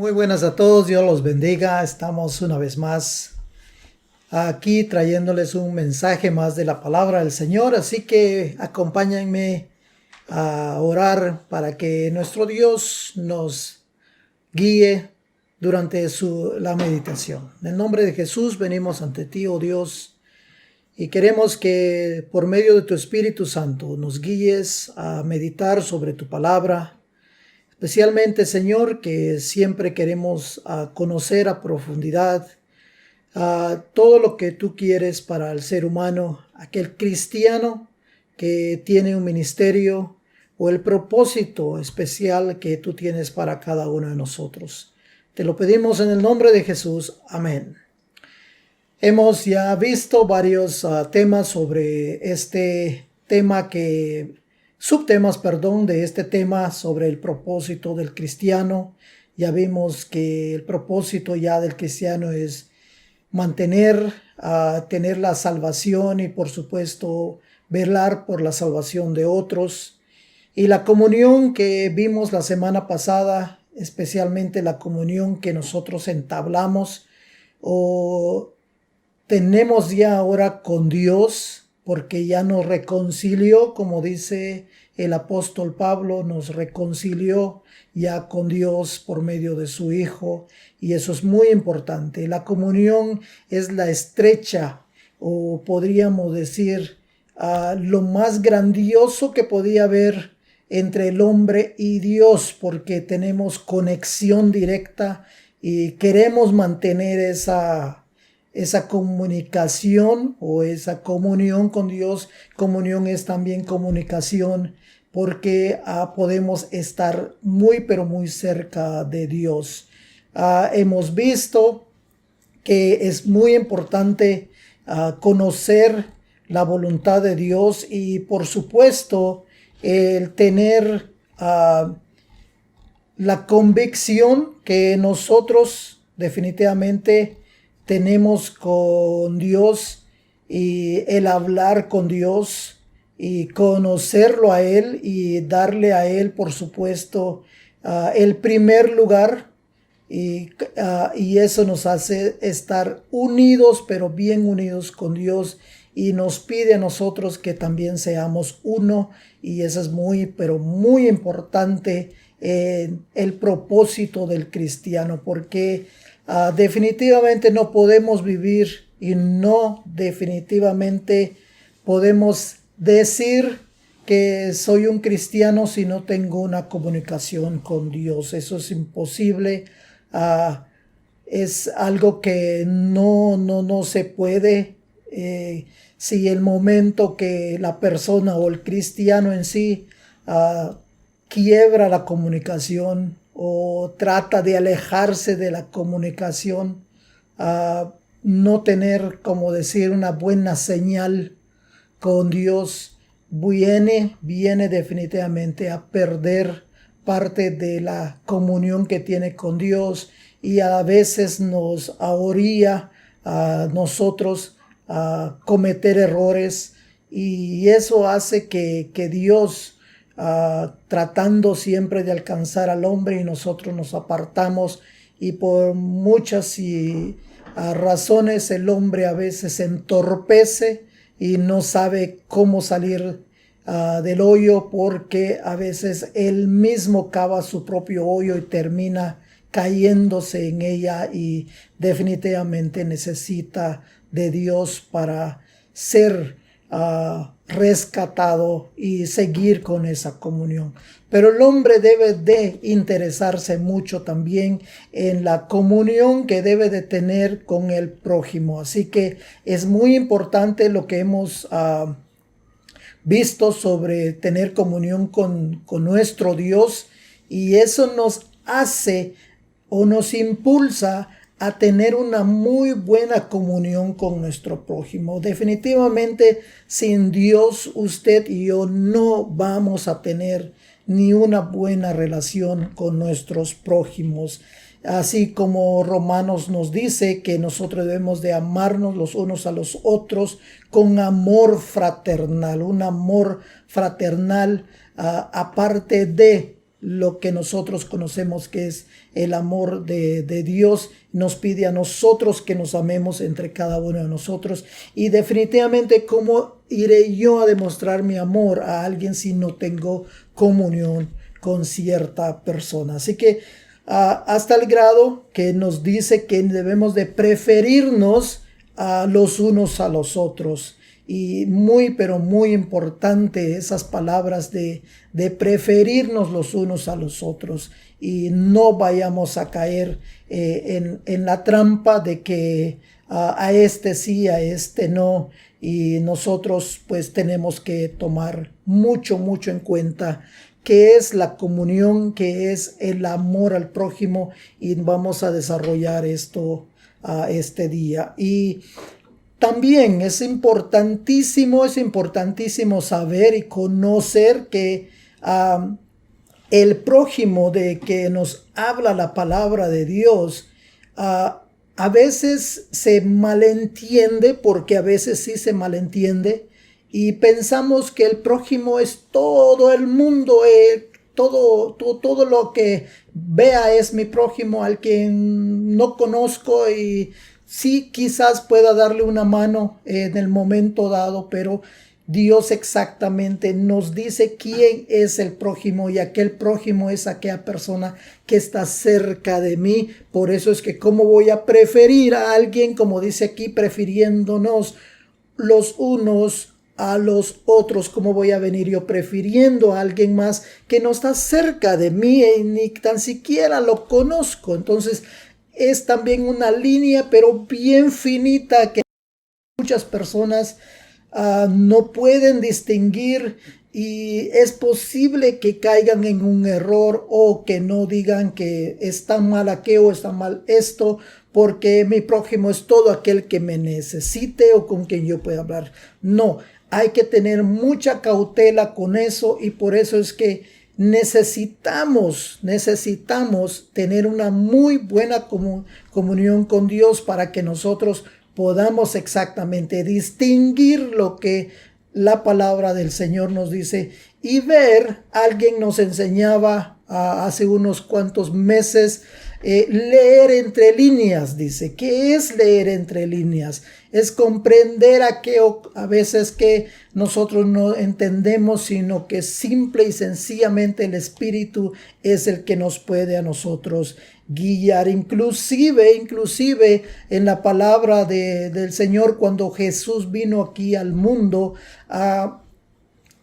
Muy buenas a todos, Dios los bendiga. Estamos una vez más aquí trayéndoles un mensaje más de la palabra del Señor, así que acompáñenme a orar para que nuestro Dios nos guíe durante la meditación. En el nombre de Jesús venimos ante ti, oh Dios, y queremos que por medio de tu Espíritu Santo nos guíes a meditar sobre tu palabra. Especialmente, Señor, que siempre queremos conocer a profundidad todo lo que tú quieres para el ser humano, aquel cristiano que tiene un ministerio o el propósito especial que tú tienes para cada uno de nosotros. Te lo pedimos en el nombre de Jesús. Amén. Hemos ya visto varios temas sobre este tema subtemas de este tema sobre el propósito del cristiano. Ya vimos que el propósito ya del cristiano es tener la salvación y por supuesto velar por la salvación de otros. Y la comunión que vimos la semana pasada, especialmente la comunión que nosotros entablamos o tenemos ya ahora con Dios, porque ya nos reconcilió, como dice el apóstol Pablo, nos reconcilió ya con Dios por medio de su Hijo, y eso es muy importante. La comunión es la estrecha, o podríamos decir, lo más grandioso que podía haber entre el hombre y Dios, porque tenemos conexión directa y queremos mantener esa comunicación o esa comunión con Dios. Comunión es también comunicación, porque podemos estar muy pero muy cerca de Dios. Hemos visto que es muy importante conocer la voluntad de Dios y por supuesto el tener la convicción que nosotros definitivamente tenemos con Dios, y el hablar con Dios y conocerlo a Él y darle a Él, por supuesto, el primer lugar, y eso nos hace estar unidos, pero bien unidos con Dios, y nos pide a nosotros que también seamos uno, y eso es muy, pero muy importante en el propósito del cristiano, porque definitivamente no podemos vivir y no definitivamente podemos decir que soy un cristiano si no tengo una comunicación con Dios. Eso es imposible. Es algo que no se puede. Si el momento que la persona o el cristiano en sí quiebra la comunicación o trata de alejarse de la comunicación, no tener, como decir, una buena señal con Dios, viene definitivamente a perder parte de la comunión que tiene con Dios, y a veces nos orilla a nosotros a cometer errores, y eso hace que Dios, tratando siempre de alcanzar al hombre, y nosotros nos apartamos, y por muchas razones el hombre a veces se entorpece y no sabe cómo salir del hoyo, porque a veces él mismo cava su propio hoyo y termina cayéndose en ella, y definitivamente necesita de Dios para ser rescatado y seguir con esa comunión. Pero el hombre debe de interesarse mucho también en la comunión que debe de tener con el prójimo. Así que es muy importante lo que hemos visto sobre tener comunión con nuestro Dios, y eso nos hace o nos impulsa a tener una muy buena comunión con nuestro prójimo. Definitivamente, sin Dios, usted y yo no vamos a tener ni una buena relación con nuestros prójimos. Así como Romanos nos dice que nosotros debemos de amarnos los unos a los otros con amor fraternal, un amor fraternal aparte de lo que nosotros conocemos que es el amor de Dios. Nos pide a nosotros que nos amemos entre cada uno de nosotros. Y definitivamente, ¿cómo iré yo a demostrar mi amor a alguien si no tengo comunión con cierta persona? Así que hasta el grado que nos dice que debemos de preferirnos los unos a los otros. Y muy, pero muy importante esas palabras de preferirnos los unos a los otros. Y no vayamos a caer en la trampa de que a este sí, a este no. Y nosotros pues tenemos que tomar mucho, mucho en cuenta qué es la comunión, qué es el amor al prójimo. Y vamos a desarrollar esto este día. Y también es importantísimo saber y conocer que el prójimo de que nos habla la palabra de Dios, a veces se malentiende, porque a veces sí se malentiende, y pensamos que el prójimo es todo el mundo, todo lo que vea es mi prójimo, al que no conozco, y sí, quizás pueda darle una mano en el momento dado, pero Dios exactamente nos dice quién es el prójimo, y aquel prójimo es aquella persona que está cerca de mí. Por eso es que cómo voy a preferir a alguien, como dice aquí, prefiriéndonos los unos a los otros. ¿Cómo voy a venir yo prefiriendo a alguien más que no está cerca de mí y ni tan siquiera lo conozco? Entonces, es también una línea, pero bien finita, que muchas personas no pueden distinguir, y es posible que caigan en un error, o que no digan que está mal aquello o está mal esto, porque mi prójimo es todo aquel que me necesite o con quien yo pueda hablar. No, hay que tener mucha cautela con eso, y por eso es que necesitamos tener una muy buena comunión con Dios, para que nosotros podamos exactamente distinguir lo que la palabra del Señor nos dice y ver. Alguien nos enseñaba hace unos cuantos meses leer entre líneas. Dice, ¿qué es leer entre líneas? Es comprender aquello a veces que nosotros no entendemos, sino que simple y sencillamente el Espíritu es el que nos puede a nosotros guiar. Inclusive en la palabra del Señor, cuando Jesús vino aquí al mundo,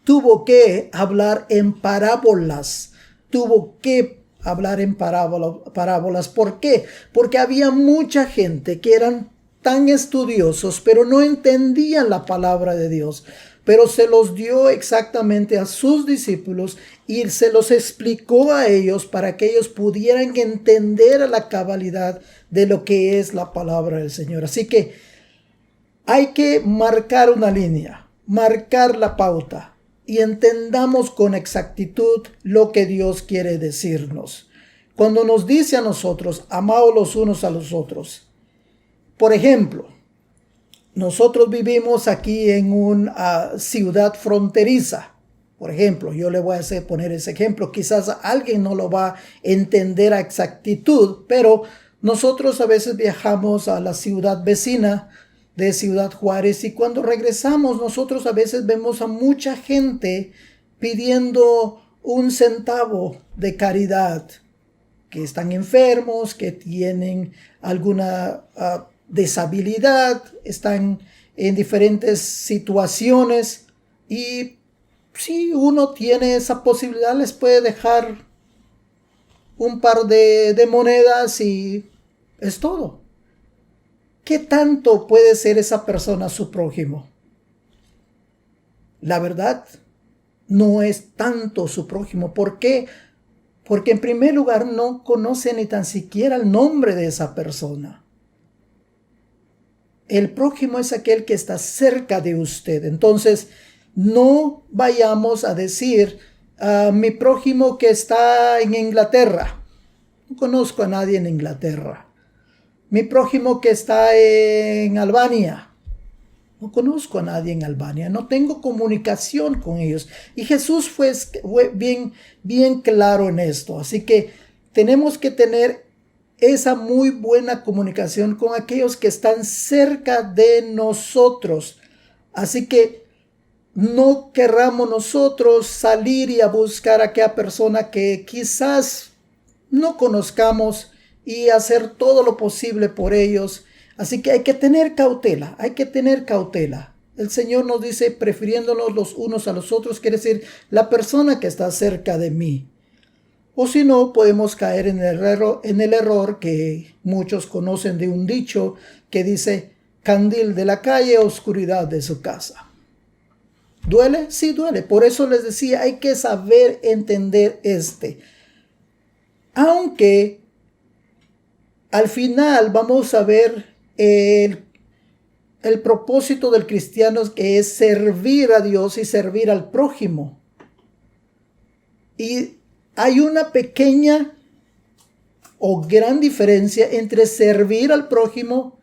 tuvo que hablar en parábolas. Tuvo que hablar en parábolas. ¿Por qué? Porque había mucha gente que eran tan estudiosos, pero no entendían la palabra de Dios. Pero se los dio exactamente a sus discípulos y se los explicó a ellos, para que ellos pudieran entender a la cabalidad de lo que es la palabra del Señor. Así que hay que marcar una línea, marcar la pauta, y entendamos con exactitud lo que Dios quiere decirnos. Cuando nos dice a nosotros, amaos los unos a los otros. Por ejemplo, nosotros vivimos aquí en una ciudad fronteriza. Por ejemplo, yo le voy a poner ese ejemplo. Quizás alguien no lo va a entender a exactitud, pero nosotros a veces viajamos a la ciudad vecina de Ciudad Juárez, y cuando regresamos nosotros a veces vemos a mucha gente pidiendo un centavo de caridad, que están enfermos, que tienen alguna deshabilidad, están en diferentes situaciones, y si uno tiene esa posibilidad les puede dejar un par de monedas y es todo. ¿Qué tanto puede ser esa persona su prójimo? La verdad, no es tanto su prójimo. ¿Por qué? Porque en primer lugar no conoce ni tan siquiera el nombre de esa persona. El prójimo es aquel que está cerca de usted. Entonces, no vayamos a decir, mi prójimo que está en Inglaterra. No conozco a nadie en Inglaterra. Mi prójimo que está en Albania. No conozco a nadie en Albania, no tengo comunicación con ellos. Y Jesús fue bien claro en esto. Así que tenemos que tener esa muy buena comunicación con aquellos que están cerca de nosotros. Así que no querramos nosotros salir y a buscar a aquella persona que quizás no conozcamos y hacer todo lo posible por ellos. Así que hay que tener cautela, hay que tener cautela. El Señor nos dice prefiriéndonos los unos a los otros, quiere decir la persona que está cerca de mí. O si no, podemos caer en el error que muchos conocen de un dicho que dice, candil de la calle, oscuridad de su casa. ¿Duele? Sí, duele. Por eso les decía, hay que saber entender Aunque al final vamos a ver el propósito del cristiano, que es servir a Dios y servir al prójimo. Y hay una pequeña o gran diferencia entre servir al prójimo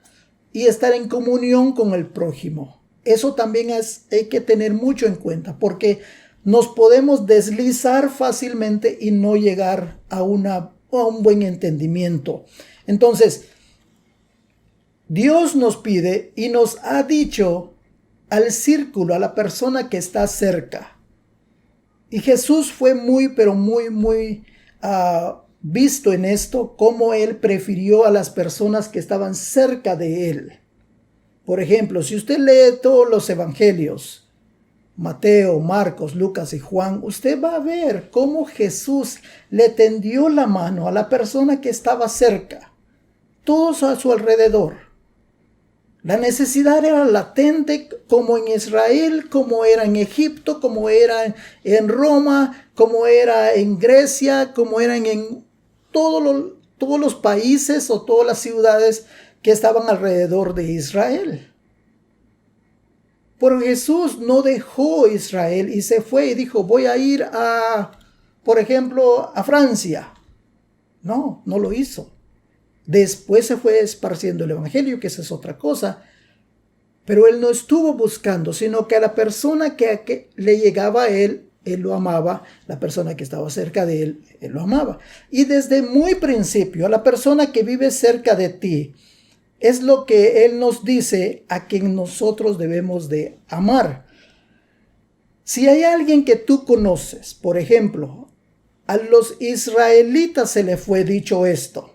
y estar en comunión con el prójimo. Eso también hay que tener mucho en cuenta, porque nos podemos deslizar fácilmente y no llegar a un buen entendimiento. Entonces, Dios nos pide y nos ha dicho al círculo, a la persona que está cerca. Y Jesús fue muy visto en esto, como Él prefirió a las personas que estaban cerca de Él. Por ejemplo, si usted lee todos los evangelios, Mateo, Marcos, Lucas y Juan, usted va a ver cómo Jesús le tendió la mano a la persona que estaba cerca, todos a su alrededor. La necesidad era latente, como en Israel, como era en Egipto, como era en Roma, como era en Grecia, como eran en todos los países o todas las ciudades que estaban alrededor de Israel. Pero Jesús no dejó Israel y se fue y dijo, voy a ir por ejemplo, a Francia. No lo hizo. Después se fue esparciendo el evangelio, que esa es otra cosa. Pero él no estuvo buscando, sino que a la persona que le llegaba a él lo amaba. La persona que estaba cerca de él lo amaba. Y desde muy principio, a la persona que vive cerca de ti, es lo que él nos dice a quien nosotros debemos de amar. Si hay alguien que tú conoces, por ejemplo, a los israelitas se le fue dicho esto.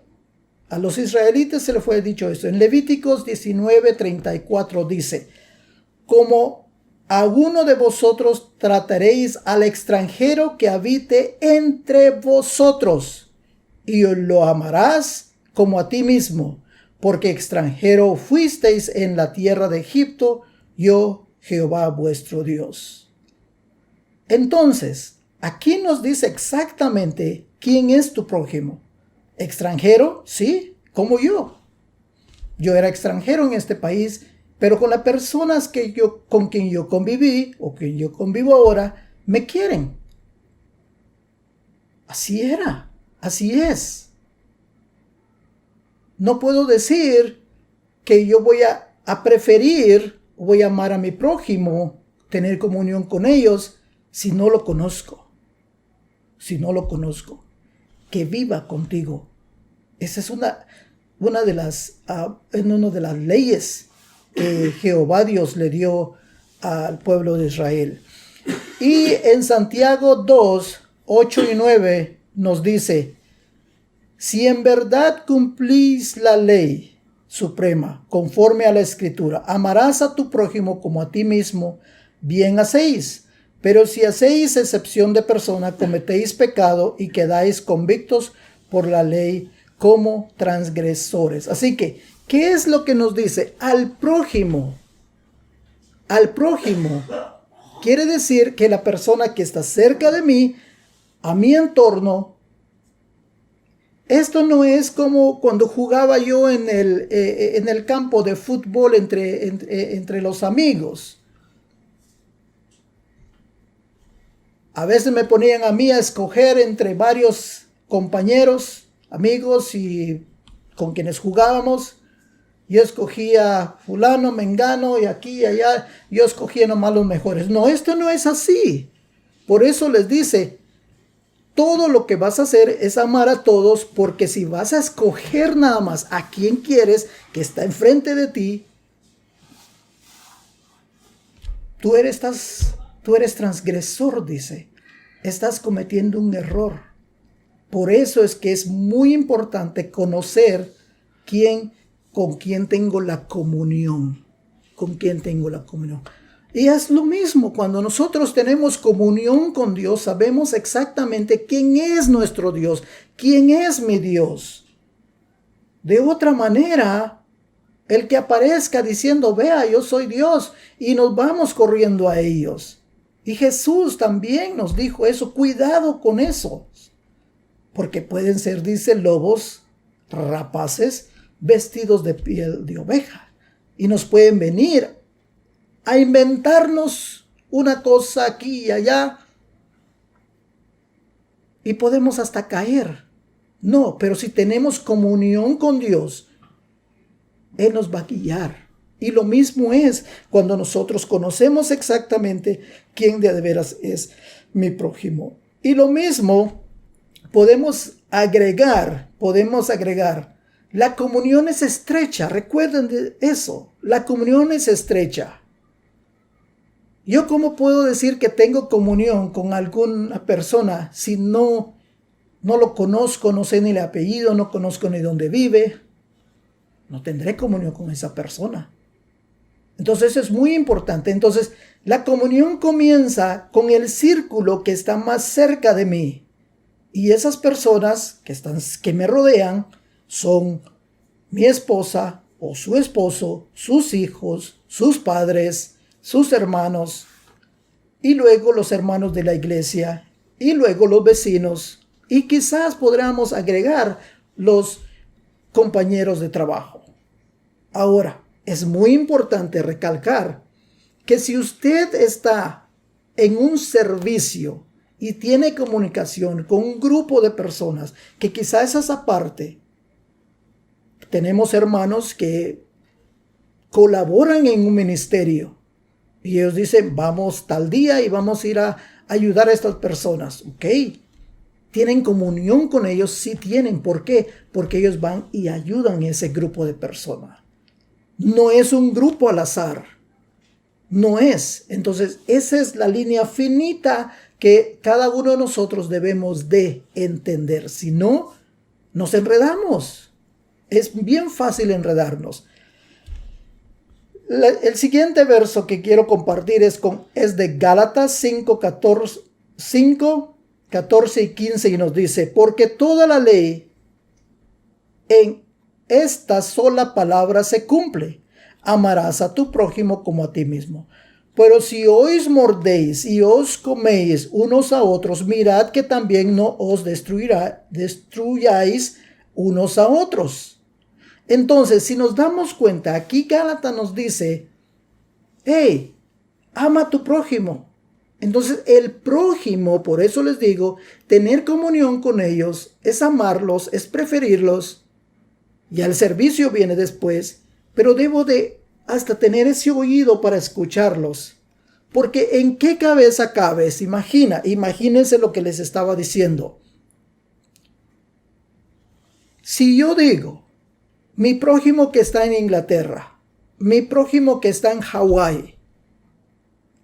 A los israelitas se les fue dicho esto. En Levíticos 19:34 dice, como a uno de vosotros trataréis al extranjero que habite entre vosotros, y lo amarás como a ti mismo, porque extranjero fuisteis en la tierra de Egipto, yo Jehová vuestro Dios. Entonces, aquí nos dice exactamente quién es tu prójimo. ¿Extranjero? Sí, como yo. Yo era extranjero en este país, pero con las personas con quien yo conviví o que yo convivo ahora, me quieren. Así era, así es. No puedo decir que yo voy a preferir, voy a amar a mi prójimo, tener comunión con ellos, si no lo conozco. Si no lo conozco. Que viva contigo. Esa es una de las leyes que Jehová Dios le dio al pueblo de Israel. Y en Santiago 2, 8 y 9 nos dice, si en verdad cumplís la ley suprema conforme a la Escritura, amarás a tu prójimo como a ti mismo, bien hacéis. Pero si hacéis excepción de persona, cometéis pecado y quedáis convictos por la ley como transgresores. Así que, ¿qué es lo que nos dice? Al prójimo. Al prójimo. Quiere decir que la persona que está cerca de mí, a mi entorno, esto no es como cuando jugaba yo en el campo de fútbol entre los amigos. A veces me ponían a mí a escoger entre varios compañeros, amigos y con quienes jugábamos. yo escogía fulano, mengano y aquí y allá, yo escogía nomás los mejores. No, esto no es así. Por eso les dice, todo lo que vas a hacer es amar a todos, porque si vas a escoger nada más a quien quieres, que está enfrente de ti, tú eres transgresor, dice. Estás cometiendo un error. Por eso es que es muy importante conocer con quién tengo la comunión. Con quién tengo la comunión. Y es lo mismo, cuando nosotros tenemos comunión con Dios, sabemos exactamente quién es nuestro Dios, quién es mi Dios. De otra manera, el que aparezca diciendo, vea, yo soy Dios, y nos vamos corriendo a ellos. Y Jesús también nos dijo eso, cuidado con eso. Porque pueden ser, dice, lobos rapaces vestidos de piel de oveja. Y nos pueden venir a inventarnos una cosa aquí y allá. Y podemos hasta caer. No, pero si tenemos comunión con Dios, Él nos va a guiar. Y lo mismo es cuando nosotros conocemos exactamente quién de veras es mi prójimo. Y lo mismo podemos agregar, la comunión es estrecha, recuerden de eso, la comunión es estrecha. Yo cómo puedo decir que tengo comunión con alguna persona si no lo conozco, no sé ni el apellido, no conozco ni dónde vive? No tendré comunión con esa persona. Entonces es muy importante. Entonces la comunión comienza con el círculo que está más cerca de mí. Y esas personas que me rodean son mi esposa o su esposo, sus hijos, sus padres, sus hermanos, y luego los hermanos de la iglesia, y luego los vecinos, y quizás podamos agregar los compañeros de trabajo. Ahora, es muy importante recalcar que si usted está en un servicio y tiene comunicación con un grupo de personas que quizás es aparte, tenemos hermanos que colaboran en un ministerio y ellos dicen, vamos tal día y vamos a ir a ayudar a estas personas. Ok, tienen comunión con ellos, sí tienen. ¿Por qué? Porque ellos van y ayudan a ese grupo de personas. No es un grupo al azar. No es. Entonces, esa es la línea finita que cada uno de nosotros debemos de entender. Si no, nos enredamos. Es bien fácil enredarnos. El siguiente verso que quiero compartir es de Gálatas 5, 14 y 15 y nos dice, porque toda la ley en esta sola palabra se cumple. Amarás a tu prójimo como a ti mismo. Pero si os mordéis y os coméis unos a otros, mirad que también no os destruyáis unos a otros. Entonces, si nos damos cuenta, aquí Gálatas nos dice, hey, ama a tu prójimo. Entonces, el prójimo, por eso les digo, tener comunión con ellos es amarlos, es preferirlos. Ya el servicio viene después, pero debo de hasta tener ese oído para escucharlos. Porque ¿en qué cabeza cabes? Imagínense lo que les estaba diciendo. Si yo digo, mi prójimo que está en Inglaterra, mi prójimo que está en Hawái,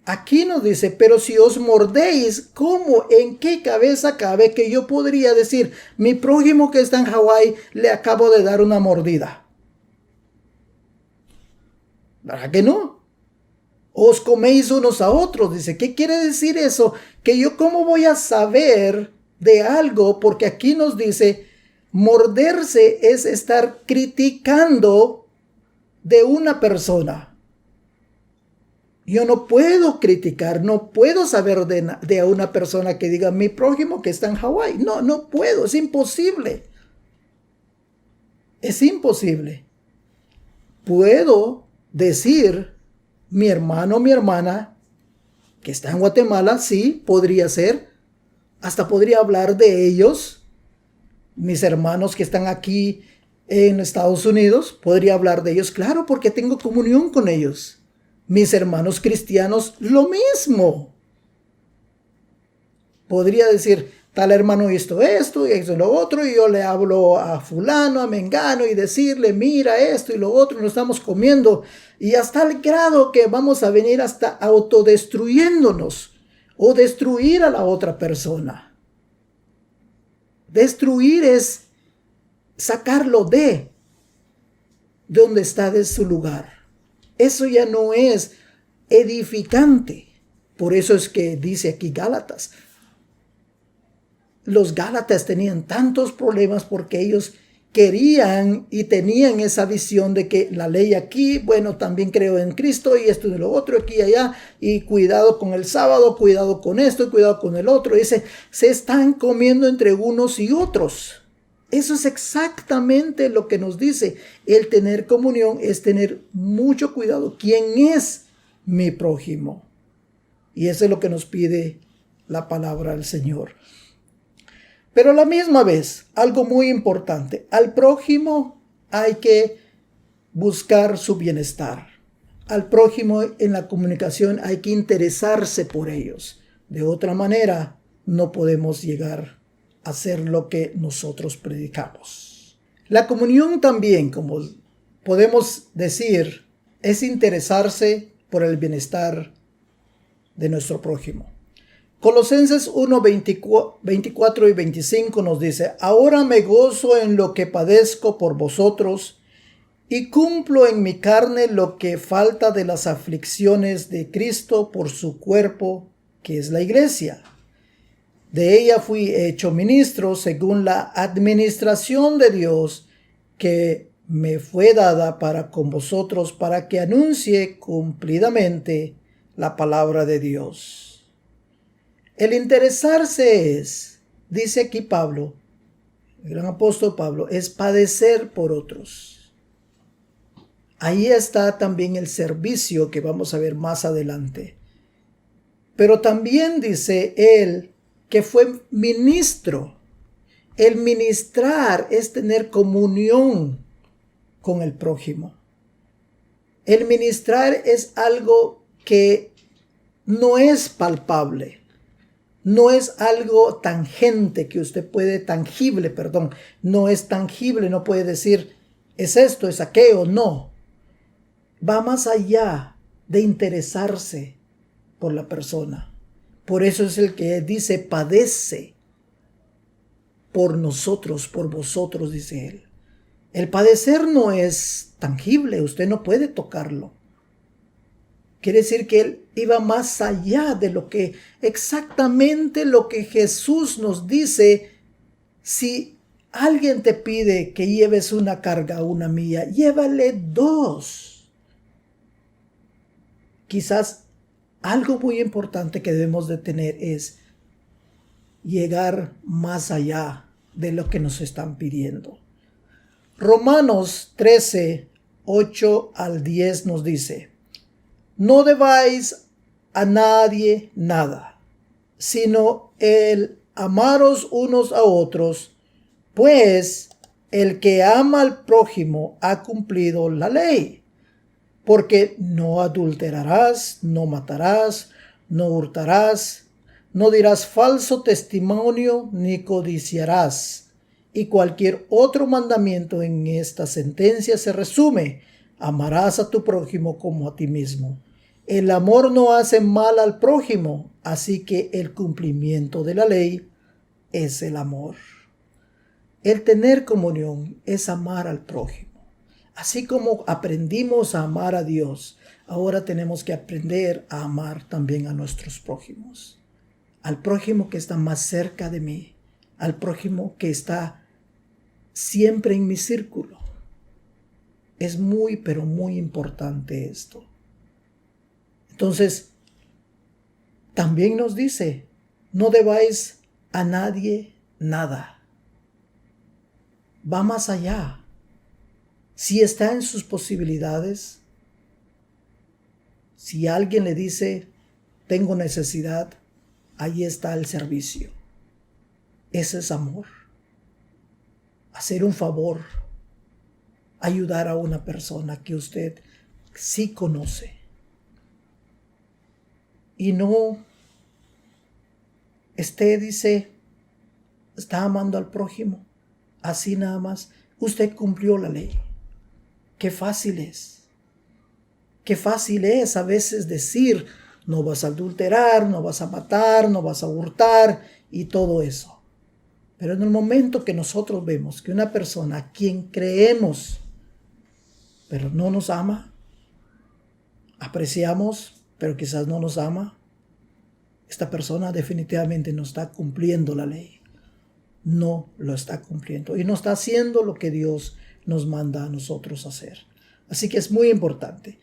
aquí nos dice, pero si os mordéis, ¿cómo? ¿En qué cabeza cabe que yo podría decir, mi prójimo que está en Hawái le acabo de dar una mordida? ¿Verdad que no? Os coméis unos a otros, dice. ¿Qué quiere decir eso? Que yo cómo voy a saber de algo, porque aquí nos dice, morderse es estar criticando de una persona. Yo no puedo criticar, no puedo saber de una persona que diga, mi prójimo que está en Hawái. No puedo, es imposible. Es imposible. Puedo decir, mi hermano, mi hermana, que está en Guatemala, sí, podría ser. Hasta podría hablar de ellos, mis hermanos que están aquí en Estados Unidos, podría hablar de ellos, claro, porque tengo comunión con ellos. Mis hermanos cristianos, lo mismo. Podría decir, tal hermano hizo esto y hizo lo otro, y yo le hablo a fulano, a mengano, y decirle, mira esto y lo otro, nos estamos comiendo, y hasta el grado que vamos a venir hasta autodestruyéndonos, o destruir a la otra persona. Destruir es sacarlo de donde está, de su lugar. Eso ya no es edificante. Por eso es que dice aquí Gálatas. Los Gálatas tenían tantos problemas porque ellos querían y tenían esa visión de que la ley aquí, bueno, también creo en Cristo y esto y lo otro, aquí y allá, y cuidado con el sábado, cuidado con esto y cuidado con el otro. Dice, se están comiendo entre unos y otros. Eso es exactamente lo que nos dice. El tener comunión es tener mucho cuidado. ¿Quién es mi prójimo? Y eso es lo que nos pide la palabra del Señor. Pero a la misma vez, algo muy importante, al prójimo hay que buscar su bienestar. Al prójimo en la comunicación hay que interesarse por ellos. De otra manera, no podemos llegar a hacer lo que nosotros predicamos. La comunión también, como podemos decir, es interesarse por el bienestar de nuestro prójimo. Colosenses 1, 24 y 25 nos dice, ahora me gozo en lo que padezco por vosotros y cumplo en mi carne lo que falta de las aflicciones de Cristo por su cuerpo, que es la iglesia. De ella fui hecho ministro según la administración de Dios que me fue dada para con vosotros, para que anuncie cumplidamente la palabra de Dios. El interesarse es, dice aquí Pablo, el gran apóstol Pablo, es padecer por otros. Ahí está también el servicio que vamos a ver más adelante. Pero también dice él que fue ministro. El ministrar es tener comunión con el prójimo. El ministrar es algo que no es palpable. No es algo tangente que usted puede, no es tangible, no puede decir, es esto, es aquello, no. Va más allá de interesarse por la persona. Por eso es el que dice, padece por nosotros, por vosotros, dice él. El padecer no es tangible, usted no puede tocarlo. Quiere decir que él iba más allá de lo que exactamente lo que Jesús nos dice. Si alguien te pide que lleves una carga, una milla, llévale 2. Quizás algo muy importante que debemos de tener es llegar más allá de lo que nos están pidiendo. Romanos 13, 8 al 10 nos dice, no debáis a nadie nada, sino el amaros unos a otros, pues el que ama al prójimo ha cumplido la ley. Porque no adulterarás, no matarás, no hurtarás, no dirás falso testimonio, ni codiciarás. Y cualquier otro mandamiento en esta sentencia se resume, amarás a tu prójimo como a ti mismo. El amor no hace mal al prójimo, así que el cumplimiento de la ley es el amor. El tener comunión es amar al prójimo. Así como aprendimos a amar a Dios, ahora tenemos que aprender a amar también a nuestros prójimos. Al prójimo que está más cerca de mí, al prójimo que está siempre en mi círculo. Es muy, pero muy importante esto. Entonces, también nos dice, no debáis a nadie nada. Va más allá. Si está en sus posibilidades, si alguien le dice, tengo necesidad, ahí está el servicio. Ese es amor. Hacer un favor ayudar a una persona que usted sí conoce. Y no dice, está amando al prójimo. Así nada más, usted cumplió la ley. Qué fácil es. Qué fácil es a veces decir, no vas a adulterar, no vas a matar, no vas a hurtar y todo eso. Pero en el momento que nosotros vemos que una persona a quien creemos, pero no nos ama, apreciamos, pero quizás no nos ama, esta persona definitivamente no está cumpliendo la ley. No lo está cumpliendo y no está haciendo lo que Dios nos manda a nosotros hacer. Así que es muy importante.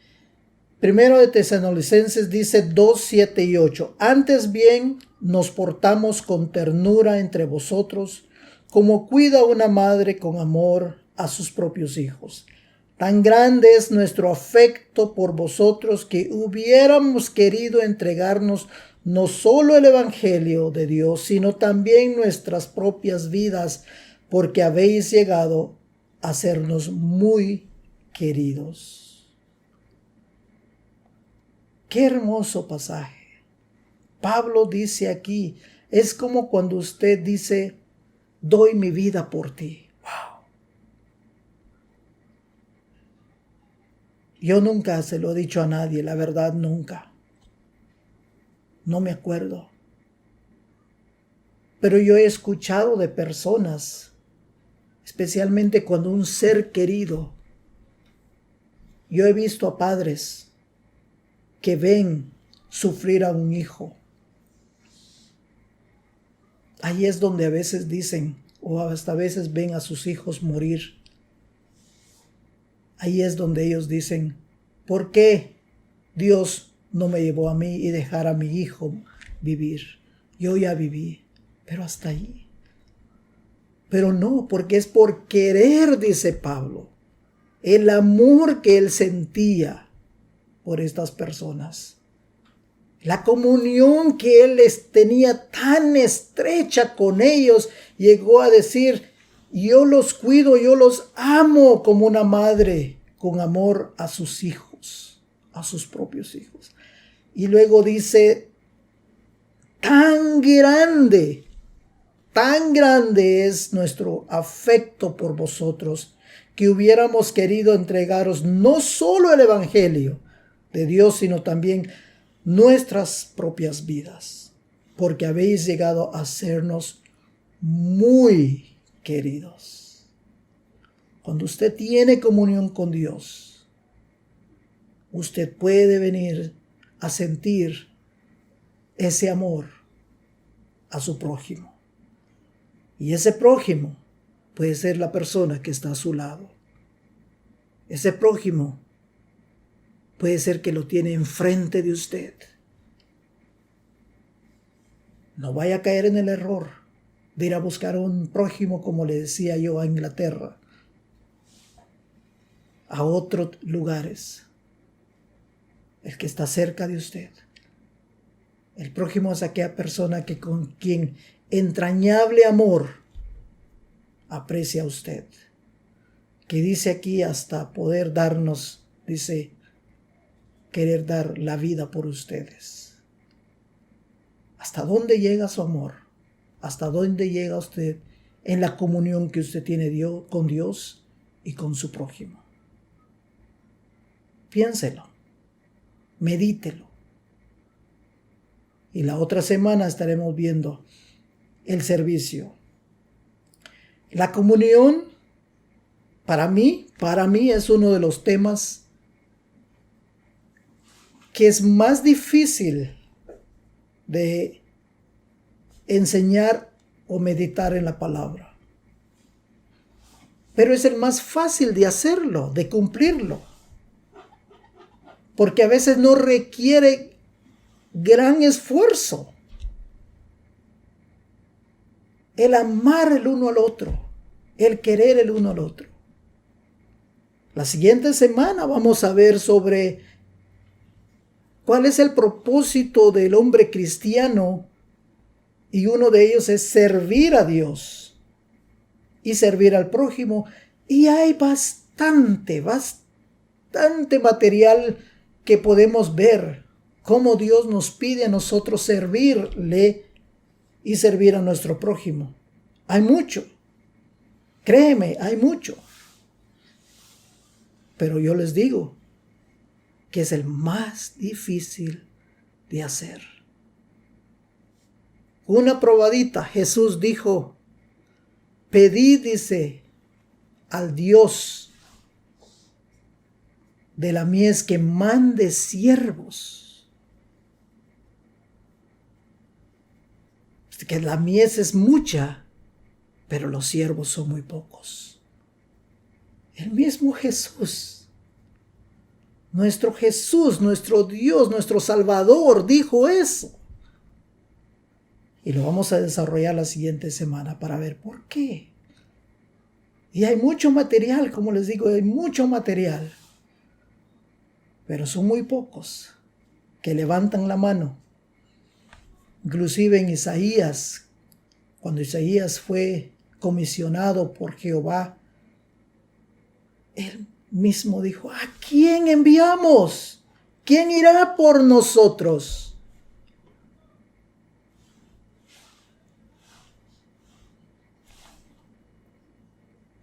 Primero de Tesalonicenses dice 2, 7 y 8. Antes bien nos portamos con ternura entre vosotros, como cuida una madre con amor a sus propios hijos. Tan grande es nuestro afecto por vosotros que hubiéramos querido entregarnos no solo el Evangelio de Dios, sino también nuestras propias vidas, porque habéis llegado a sernos muy queridos. Qué hermoso pasaje. Pablo dice aquí, es como cuando usted dice, doy mi vida por ti. Wow. Yo nunca se lo he dicho a nadie, la verdad nunca. No me acuerdo. Pero yo he escuchado de personas, especialmente cuando un ser querido, yo he visto a padres que ven sufrir a un hijo. Ahí es donde a veces dicen, o hasta a veces ven a sus hijos morir. Ahí es donde ellos dicen, ¿por qué Dios no me llevó a mí y dejar a mi hijo vivir? Yo ya viví, pero hasta ahí. Pero no, porque es por querer, dice Pablo, el amor que él sentía por estas personas. La comunión que él les tenía tan estrecha con ellos, llegó a decir, yo los cuido, yo los amo como una madre con amor a sus hijos, a sus propios hijos. Y luego dice, tan grande es nuestro afecto por vosotros, que hubiéramos querido entregaros no solo el Evangelio de Dios, sino también nuestras propias vidas, porque habéis llegado a sernos muy queridos. Cuando usted tiene comunión con Dios, usted puede venir a sentir ese amor a su prójimo. Y ese prójimo puede ser la persona que está a su lado. Ese prójimo puede ser que lo tiene enfrente de usted. No vaya a caer en el error de ir a buscar a un prójimo, como le decía yo, a Inglaterra, a otros lugares. El que está cerca de usted. El prójimo es aquella persona que con quien entrañable amor aprecia a usted. Que dice aquí hasta poder darnos, dice, querer dar la vida por ustedes. ¿Hasta dónde llega su amor? ¿Hasta dónde llega usted en la comunión que usted tiene con Dios y con su prójimo? Piénselo, medítelo. Y la otra semana estaremos viendo el servicio. La comunión, para mí es uno de los temas que es más difícil de enseñar o meditar en la palabra. Pero es el más fácil de hacerlo, de cumplirlo. Porque a veces no requiere gran esfuerzo el amar el uno al otro, el querer el uno al otro. La siguiente semana vamos a ver sobre ¿cuál es el propósito del hombre cristiano? Y uno de ellos es servir a Dios y servir al prójimo. Y hay bastante material que podemos ver cómo Dios nos pide a nosotros servirle y servir a nuestro prójimo. Hay mucho. Créeme, hay mucho. Pero yo les digo que es el más difícil de hacer. Una probadita, Jesús dijo, pedid, dice, al Dios de la mies que mande siervos. Que la mies es mucha, pero los siervos son muy pocos. El mismo Jesús, nuestro Dios, nuestro Salvador, dijo eso. Y lo vamos a desarrollar la siguiente semana para ver por qué. Y hay mucho material, como les digo, hay mucho material. Pero son muy pocos que levantan la mano. Inclusive en Isaías, cuando Isaías fue comisionado por Jehová, él mismo dijo, ¿a quién enviamos? ¿Quién irá por nosotros?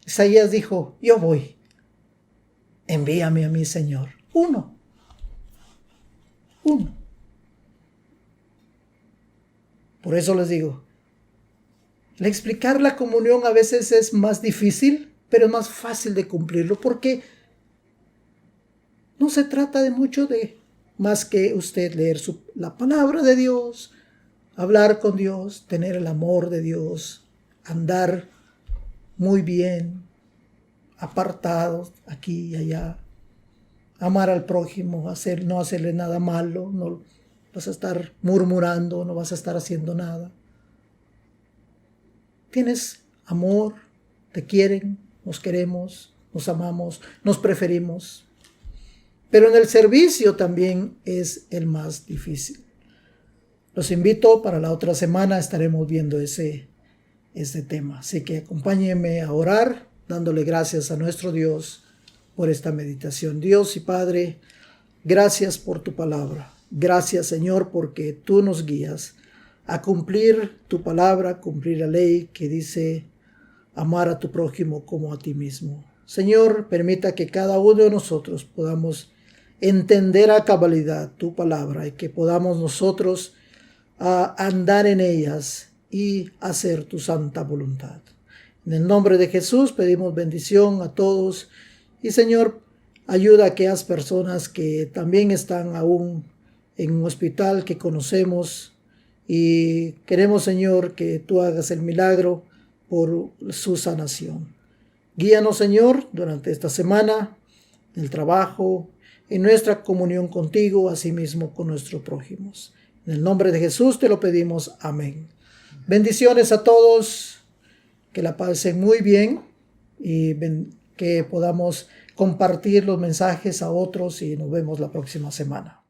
Isaías dijo, yo voy, envíame a mí, Señor. Uno. Por eso les digo, explicar la comunión a veces es más difícil, pero es más fácil de cumplirlo, porque no se trata de mucho más que usted leer la palabra de Dios, hablar con Dios, tener el amor de Dios, andar muy bien, apartados aquí y allá, amar al prójimo, no hacerle nada malo, no vas a estar murmurando, no vas a estar haciendo nada. Tienes amor, te quieren, nos queremos, nos amamos, nos preferimos. Pero en el servicio también es el más difícil. Los invito, para la otra semana estaremos viendo ese tema. Así que acompáñenme a orar, dándole gracias a nuestro Dios por esta meditación. Dios y Padre, gracias por tu palabra. Gracias, Señor, porque tú nos guías a cumplir tu palabra, cumplir la ley que dice amar a tu prójimo como a ti mismo. Señor, permita que cada uno de nosotros podamos entender a cabalidad tu palabra y que podamos nosotros andar en ellas y hacer tu santa voluntad. En el nombre de Jesús pedimos bendición a todos y, Señor, ayuda a aquellas personas que también están aún en un hospital que conocemos y queremos, Señor, que tú hagas el milagro por su sanación. Guíanos, Señor, durante esta semana, en el trabajo, en nuestra comunión contigo, asimismo con nuestros prójimos. En el nombre de Jesús te lo pedimos. Amén. Bendiciones a todos, que la pasen muy bien y que podamos compartir los mensajes a otros y nos vemos la próxima semana.